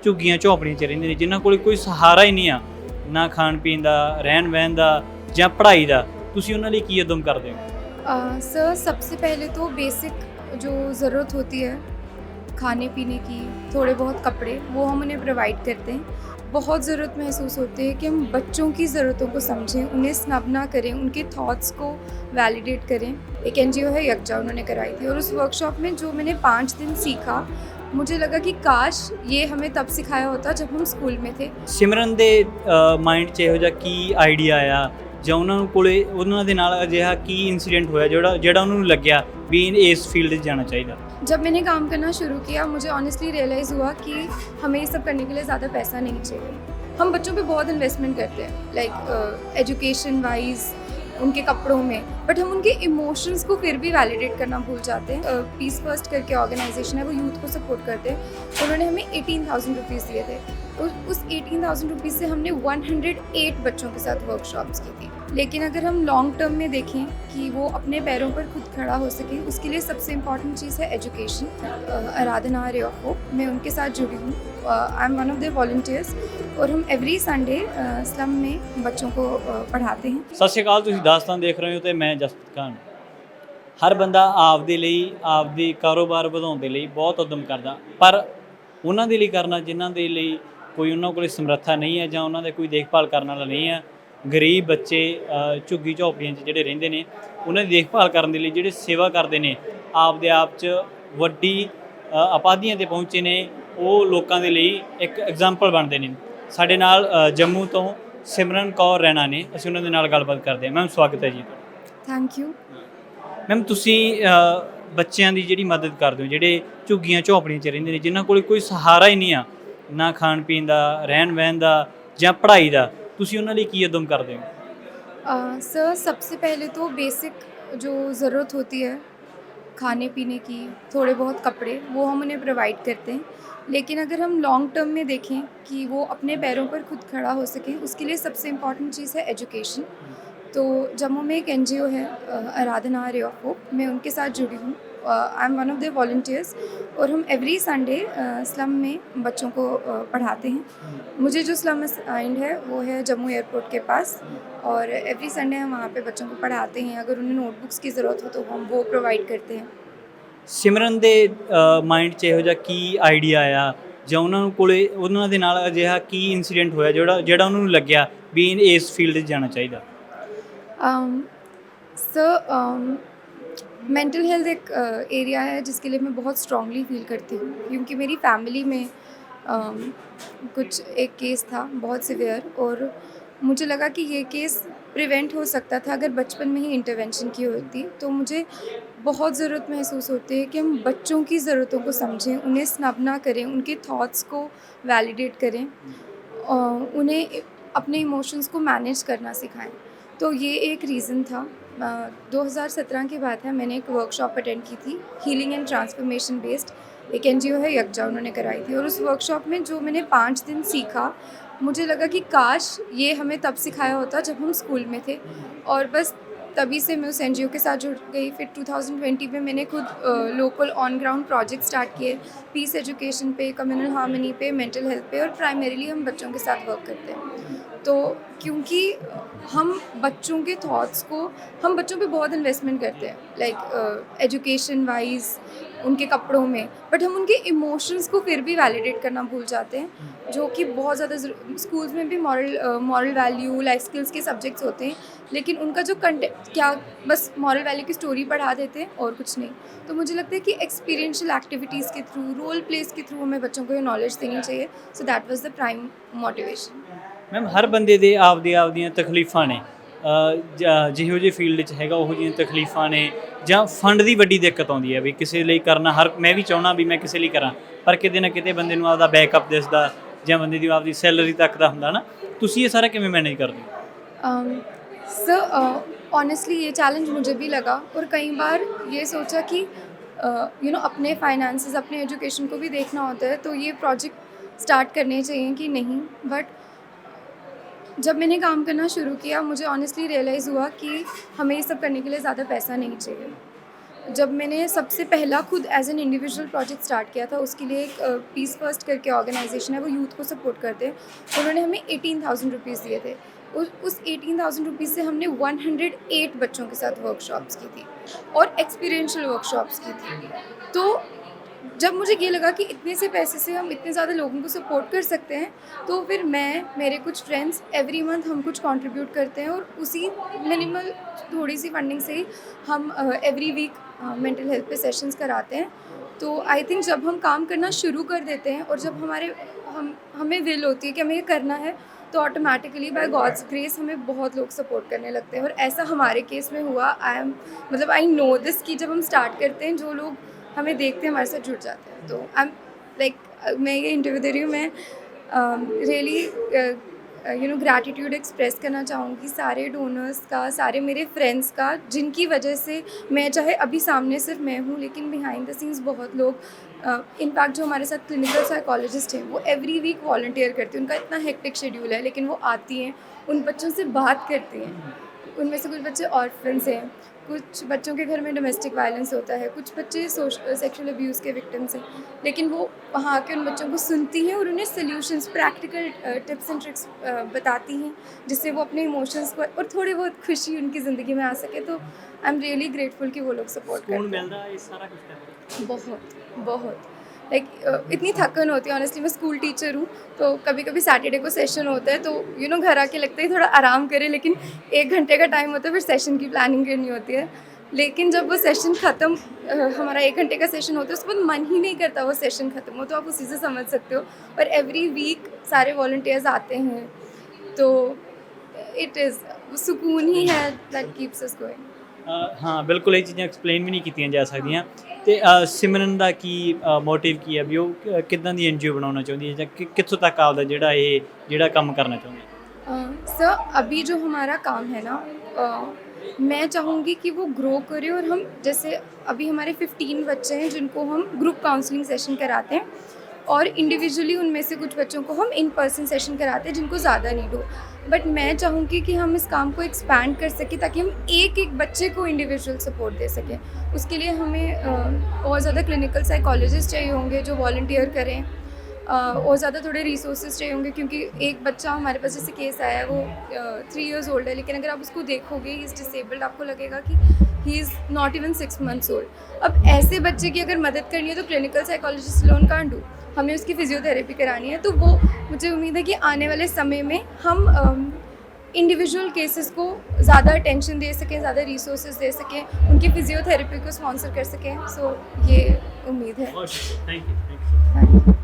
ਝੁੱਗੀਆਂ ਝੌਂਪੜੀਆਂ 'ਚ ਰਹਿੰਦੇ ਨੇ, ਜਿਨ੍ਹਾਂ ਕੋਲ ਕੋਈ ਸਹਾਰਾ ਹੀ ਨਹੀਂ ਆ, ਨਾ ਖਾਣ ਪੀਣ ਦਾ, ਰਹਿਣ ਬਹਿਣ ਦਾ ਜਾਂ ਪੜ੍ਹਾਈ ਦਾ, ਤੁਸੀਂ ਉਹਨਾਂ ਲਈ ਕੀ ਉਦਮ ਕਰਦੇ ਹੋ? सर सबसे पहले तो बेसिक जो ज़रूरत होती है खाने पीने की, थोड़े बहुत कपड़े, वो हम उन्हें प्रोवाइड करते हैं। बहुत ज़रूरत महसूस होती है कि हम बच्चों की ज़रूरतों को समझें, उन्हें स्नब ना करें, उनके थॉट्स को वैलिडेट करें। एक एनजीओ है यकजा, उन्होंने कराई थी, और उस वर्कशॉप में जो मैंने 5 दिन सीखा, मुझे लगा कि काश ये हमें तब सिखाया होता जब हम स्कूल में थे। ਸਿਮਰਨ ਦੇ ਮਾਈਂਡ 'ਚ ਇਹੋ ਜਿਹਾ ਕੀ ਆਈਡੀਆ ਆਇਆ ਜਾਂ ਉਹਨਾਂ ਨੂੰ ਕੋਲੇ ਉਹਨਾਂ ਦੇ ਨਾਲ ਅਜਿਹਾ ਕੀ ਇਨਸੀਡੈਂਟ ਹੋਇਆ ਜਿਹੜਾ ਉਹਨਾਂ ਨੂੰ ਲੱਗਿਆ ਵੀ ਇਸ ਫੀਲਡ 'ਚ ਜਾਣਾ ਚਾਹੀਦਾ? जब मैंने काम करना शुरू किया, मुझे ऑनेस्टली रियलाइज़ हुआ कि हमें ये सब करने के लिए ज़्यादा पैसा नहीं चाहिए। हम बच्चों पे बहुत इन्वेस्टमेंट करते हैं, लाइक एजुकेशन वाइज, उनके कपड़ों में, बट हम उनके इमोशंस को फिर भी वैलिडेट करना भूल जाते हैं। पीस फर्स्ट करके ऑर्गेनाइजेशन है, वो यूथ को सपोर्ट करते हैं। उन्होंने हमें 18,000 रुपीज़ दिए थे, तो उस 18,000 रुपीज़ से हमने 108 बच्चों के साथ वर्कशॉप्स की थी। लेकिन अगर हम लॉन्ग टर्म में देखें कि वो अपने पैरों पर खुद खड़ा हो सके, उसके लिए सबसे इम्पॉर्टेंट चीज़ है education. Aradhana ray of hope, मैं उनके साथ जुड़ी हूँ, I am one of their volunteers, और हम एवरी संडे स्लम में बच्चों को पढ़ाते हैं। ਸਤਿ ਸ਼੍ਰੀ ਅਕਾਲ, ਤੁਸੀਂ ਦਾਸਤਾਨ ਦੇਖ ਰਹੇ ਹੋ ਤੇ ਮੈਂ ਜਸਪ੍ਰੀਤ ਖਾਨ। ਹਰ ਬੰਦਾ ਆਪਦੇ ਲਈ, ਆਪਦੇ ਕਾਰੋਬਾਰ ਵਧਾਉਣ ਦੇ ਲਈ ਬਹੁਤ ਉਦਮ ਕਰਦਾ, ਪਰ ਉਹਨਾਂ ਦੇ ਲਈ ਕਰਨਾ ਜਿਨ੍ਹਾਂ ਦੇ ਲਈ ਕੋਈ ਉਹਨਾਂ ਕੋਲ ਸਮਰੱਥਾ ਨਹੀਂ ਹੈ ਜਾਂ ਉਹਨਾਂ ਦੇ ਕੋਈ ਦੇਖਭਾਲ ਕਰਨ ਵਾਲਾ ਨਹੀਂ ਹੈ। ਗਰੀਬ ਬੱਚੇ ਝੁੱਗੀ ਝੌਂਪੜੀਆਂ 'ਚ ਜਿਹੜੇ ਰਹਿੰਦੇ ਨੇ, ਉਹਨਾਂ ਦੀ ਦੇਖਭਾਲ ਕਰਨ ਦੇ ਲਈ ਜਿਹੜੇ ਸੇਵਾ ਕਰਦੇ ਨੇ, ਆਪਦੇ ਆਪ 'ਚ ਵੱਡੀ ਉਪਾਧੀਆਂ 'ਤੇ ਪਹੁੰਚੇ ਨੇ, ਉਹ ਲੋਕਾਂ ਦੇ ਲਈ ਇੱਕ ਐਗਜ਼ਾਮਪਲ ਬਣਦੇ ਨੇ। ਸਾਡੇ ਨਾਲ ਜੰਮੂ ਤੋਂ ਸਿਮਰਨ ਕੌਰ ਰੈਣਾ ਨੇ, ਅਸੀਂ ਉਹਨਾਂ ਦੇ ਨਾਲ ਗੱਲਬਾਤ ਕਰਦੇ ਹਾਂ। ਮੈਮ ਸਵਾਗਤ ਹੈ ਜੀ ਤੁਹਾਡਾ। Thank you. ਮੈਮ ਤੁਸੀਂ ਬੱਚਿਆਂ ਦੀ ਜਿਹੜੀ ਮਦਦ ਕਰਦੇ ਹੋ, ਜਿਹੜੇ ਝੁੱਗੀਆਂ ਝੌਂਪੜੀਆਂ 'ਚ ਰਹਿੰਦੇ ਨੇ, ਜਿਨ੍ਹਾਂ ਕੋਲ ਕੋਈ ਸਹਾਰਾ ਹੀ ਨਹੀਂ ਆ, ਨਾ ਖਾਣ ਪੀਣ ਦਾ, ਰਹਿਣ ਬਹਿਣ ਦਾ ਜਾਂ ਪੜ੍ਹਾਈ ਦਾ, ਤੁਸੀਂ ਉਹਨਾਂ ਲਈ ਕੀ ਉਦਮ ਕਰਦੇ ਹੋ? सर सबसे पहले तो बेसिक जो ज़रूरत होती है खाने पीने की, थोड़े बहुत कपड़े, वो हम उन्हें प्रोवाइड करते हैं। लेकिन अगर हम लॉन्ग टर्म में देखें कि वो अपने पैरों पर खुद खड़ा हो सके, उसके लिए सबसे इम्पॉर्टेंट चीज़ है एजुकेशन। तो जम्मू में एक एनजीओ है आराधना रे ऑफ होप, मैं उनके साथ जुड़ी हूँ, I am one of their volunteers, और हम एवरी संडे स्लम में बच्चों को पढ़ाते हैं। मुझे जो स्लम असाइंड है वो है जम्मू एयरपोर्ट के पास, और एवरी संडे हम वहाँ पे बच्चों को पढ़ाते हैं। अगर उन्हें नोटबुक्स की ज़रूरत हो तो हम वो प्रोवाइड करते हैं। ਸਿਮਰਨ ਦੇ ਮਾਈਂਡ 'ਚ ਇਹੋ ਜਿਹਾ ਕੀ ਆਈਡੀਆ ਆਇਆ ਜਾਂ ਉਹਨਾਂ ਨੂੰ ਕੋਲੇ ਉਹਨਾਂ ਦੇ ਨਾਲ ਅਜਿਹਾ ਕੀ ਇਨਸੀਡੈਂਟ ਹੋਇਆ ਜਿਹੜਾ ਉਹਨਾਂ ਨੂੰ ਲੱਗਿਆ ਵੀ ਇਸ ਫੀਲਡ 'ਚ ਜਾਣਾ ਚਾਹੀਦਾ? सर मेंटल हेल्थ एक एरिया है जिसके लिए मैं बहुत स्ट्रांगली फील करती हूँ, क्योंकि मेरी फैमिली में कुछ एक केस था बहुत सिवियर, और मुझे लगा कि ये केस प्रिवेंट हो सकता था अगर बचपन में ही इंटरवेंशन की होती। तो मुझे बहुत ज़रूरत महसूस होती है कि हम बच्चों की ज़रूरतों को समझें, उन्हें स्नब ना करें, उनके थॉट्स को वैलिडेट करें, उन्हें अपने इमोशंस को मैनेज करना सिखाएं। तो ये एक रीज़न था। 2017 की बात है, मैंने एक वर्कशॉप अटेंड की थी, हीलिंग एंड ट्रांसफॉर्मेशन बेस्ड, एक एनजीओ है यकजा, उन्होंने कराई थी, और उस वर्कशॉप में जो मैंने 5 दिन सीखा, मुझे लगा कि काश ये हमें तब सिखाया होता जब हम स्कूल में थे। और बस तभी से मैं उस एनजीओ के साथ जुड़ गई। फिर 2020 में मैंने खुद local on ground project start किए, पीस एजुकेशन पे, कम्युनल हार्मनी पे, मेंटल हेल्थ पे, और प्राइमरीली हम बच्चों के साथ वर्क करते हैं। तो क्योंकि हम बच्चों के थॉट्स को, हम बच्चों पे बहुत इन्वेस्टमेंट करते हैं, लाइक एजुकेशन वाइज, उनके कपड़ों में, बट हम उनके इमोशंस को फिर भी वैलिडेट करना भूल जाते हैं, जो कि बहुत ज़्यादा स्कूल्स में भी मॉरल वैल्यू, लाइफ स्किल्स के सब्जेक्ट्स होते हैं, लेकिन उनका जो कंटेंट क्या, बस मॉरल वैल्यू की स्टोरी पढ़ा देते हैं और कुछ नहीं। तो मुझे लगता है कि एक्सपीरियंशियल एक्टिविटीज़ के थ्रू, रोल प्लेस के थ्रू हमें बच्चों को ये नॉलेज देनी चाहिए। So that was the prime motivation. Ma'am ਹਰ ਬੰਦੇ ਦੇ ਆਪਦੀਆਂ ਤਕਲੀਫਾਂ ਨੇ, ਜਿਹੋ ਜਿਹੀ ਫੀਲਡ 'ਚ ਹੈਗਾ ਉਹੋ ਜਿਹੀਆਂ ਤਕਲੀਫਾਂ ਨੇ, ਜਾਂ ਫੰਡ ਦੀ ਵੱਡੀ ਦਿੱਕਤ ਆਉਂਦੀ ਹੈ ਵੀ ਕਿਸੇ ਲਈ ਕਰਨਾ, ਮੈਂ ਵੀ ਚਾਹੁੰਦਾ ਵੀ ਮੈਂ ਕਿਸੇ ਲਈ ਕਰਾਂ, ਪਰ ਕਿਤੇ ਨਾ ਕਿਤੇ ਬੰਦੇ ਨੂੰ ਆਪਦਾ ਬੈਕਅਪ ਦਿਸਦਾ ਜਾਂ ਬੰਦੇ ਦੀ ਆਪਦੀ ਸੈਲਰੀ ਤੱਕ ਦਾ ਹੁੰਦਾ ਨਾ। ਤੁਸੀਂ ਇਹ ਸਾਰਾ ਕਿਵੇਂ ਮੈਨੇਜ ਕਰਦੇ ਹੋ? सर ऑनेस्टली ये चैलेंज मुझे भी लगा, और कई बार ये सोचा कि अपने फाइनेंसेस, अपने एजुकेशन को भी देखना होता है, तो ये प्रोजेक्ट स्टार्ट करने चाहिए कि नहीं। बट जब मैंने काम करना शुरू किया, मुझे ऑनेस्टली रियलाइज़ हुआ कि हमें ये सब करने के लिए ज़्यादा पैसा नहीं चाहिए। जब मैंने सबसे पहला खुद as an individual project start किया था, उसके लिए एक पीस फर्स्ट करके ऑर्गेनाइजेशन है, वो यूथ को सपोर्ट करते हैं। उन्होंने हमें 18,000 रुपीज़ दिए थे। उस 18,000 रुपीज़ से हमने 108 बच्चों के साथ वर्कशॉप्स की थी और एक्सपीरियंशियल वर्कशॉप्स की थी। तो जब मुझे ये लगा कि इतने से पैसे से हम इतने ज़्यादा लोगों को सपोर्ट कर सकते हैं, तो फिर मैं, मेरे कुछ फ्रेंड्स एवरी मंथ हम कुछ कंट्रीब्यूट करते हैं और उसी मिनिमल थोड़ी सी फंडिंग से ही हम एवरी वीक मेंटल हेल्थ पे सेशंस कराते हैं। तो आई थिंक जब हम काम करना शुरू कर देते हैं और जब हमें विल होती है कि हमें ये करना है, तो ऑटोमेटिकली बाय गॉड्स ग्रेस हमें बहुत लोग सपोर्ट करने लगते हैं। और ऐसा हमारे केस में हुआ। आई नो दिस कि जब हम स्टार्ट करते हैं, जो लोग हमें देखते हैं हमारे साथ जुड़ जाते हैं। तो आई एम लाइक, मैं ये इंटरव्यू दे रही हूँ, मैं रियली ग्रैटिट्यूड एक्सप्रेस करना चाहूँगी सारे डोनर्स का, सारे मेरे फ्रेंड्स का, जिनकी वजह से मैं, चाहे अभी सामने सिर्फ मैं हूँ, लेकिन बिहाइंड द सीन्स बहुत लोग, इनफैक्ट जो हमारे साथ क्लिनिकल साइकोलॉजिस्ट हैं, वो एवरी वीक वॉलंटियर करती हैं। उनका इतना हेक्टिक शेड्यूल है, लेकिन वो आती हैं, उन बच्चों से बात करती हैं। उनमें से कुछ बच्चे ऑर्फन्स हैं, कुछ बच्चों के घर में डोमेस्टिक वायलेंस होता है, कुछ बच्चे सेक्सुअल अब्यूज़ के विक्टिम्स हैं, लेकिन वो वहाँ आके उन बच्चों को सुनती हैं और उन्हें solutions, practical tips and tricks बताती हैं, जिससे वो अपने इमोशंस को और थोड़ी बहुत खुशी उनकी ज़िंदगी में आ सके। तो आई एम रियली ग्रेटफुल कि वो लोग सपोर्ट करते हैं। बहुत लाइक इतनी थकन होती है। ऑनेस्टली मैं स्कूल टीचर हूँ, तो कभी कभी सैटरडे को सेशन होता है, तो घर आके लगता है थोड़ा आराम करें, लेकिन 1 घंटे का टाइम होता है, फिर सेशन की प्लानिंग करनी होती है। लेकिन जब वो सेशन ख़त्म, हमारा 1 घंटे का सेशन होता है, उसके बाद मन ही नहीं करता वो सेशन ख़त्म हो। तो आप उसी से समझ सकते हो। और एवरी वीक सारे वॉलंटियर्स आते हैं, तो इट इज़ सुकून ही है दैट कीप्स अस गोइंग। हाँ बिल्कुल, ये चीज़ां एक्सप्लेन भी नहीं कीतियां जा सकदियां। ਤੇ ਸਿਮਰਨ ਦਾ ਕੀ ਮੋਟਿਵ ਕੀ ਹੈ ਵੀ ਉਹ ਕਿੱਦਾਂ ਦੀ NGO ਬਣਾਉਣਾ ਚਾਹੁੰਦੀ ਹੈ, ਜਾਂ ਕਿੱਥੋਂ ਤੱਕ ਆਪਦਾ ਜਿਹੜਾ ਕੰਮ ਕਰਨਾ ਚਾਹੁੰਦੀ है? सर, अभी जो हमारा काम है ना, मैं चाहूँगी कि वो ग्रो करे। और हम, जैसे अभी हमारे 15 बच्चे हैं जिनको हम ग्रुप काउंसलिंग सेशन कराते हैं, और इंडिविजुअली उनमें से कुछ बच्चों को हम इन पर्सन सेशन कराते हैं जिनको ज़्यादा नीड हो। बट मैं चाहूँगी कि हम इस काम को एक्सपैंड कर सकें, ताकि हम एक एक बच्चे को इंडिविजुअल सपोर्ट दे सकें। उसके लिए हमें और ज़्यादा क्लिनिकल साइकोलॉजिस्ट चाहिए होंगे जो वॉलंटियर करें, और ज़्यादा थोड़े रिसोर्सेज चाहिए होंगे, क्योंकि एक बच्चा हमारे पास जैसे केस आया है, वो 3 years ओल्ड है, लेकिन अगर आप उसको देखोगे, ही इज़ डिसेबल्ड, आपको लगेगा कि he is not even 6 months old. अब ऐसे बच्चे की अगर मदद करनी है, तो clinical psychologist loan can't do, हमें उसकी फिजियोथेरेपी करानी है। तो वो, मुझे उम्मीद है कि आने वाले समय में हम इंडिविजुअल केसेस को ज़्यादा अटेंशन दे सकें, ज़्यादा रिसोर्सेज दे सकें, उनकी फिजियोथेरेपी को स्पॉन्सर कर सकें। सो ये उम्मीद है। Thank you.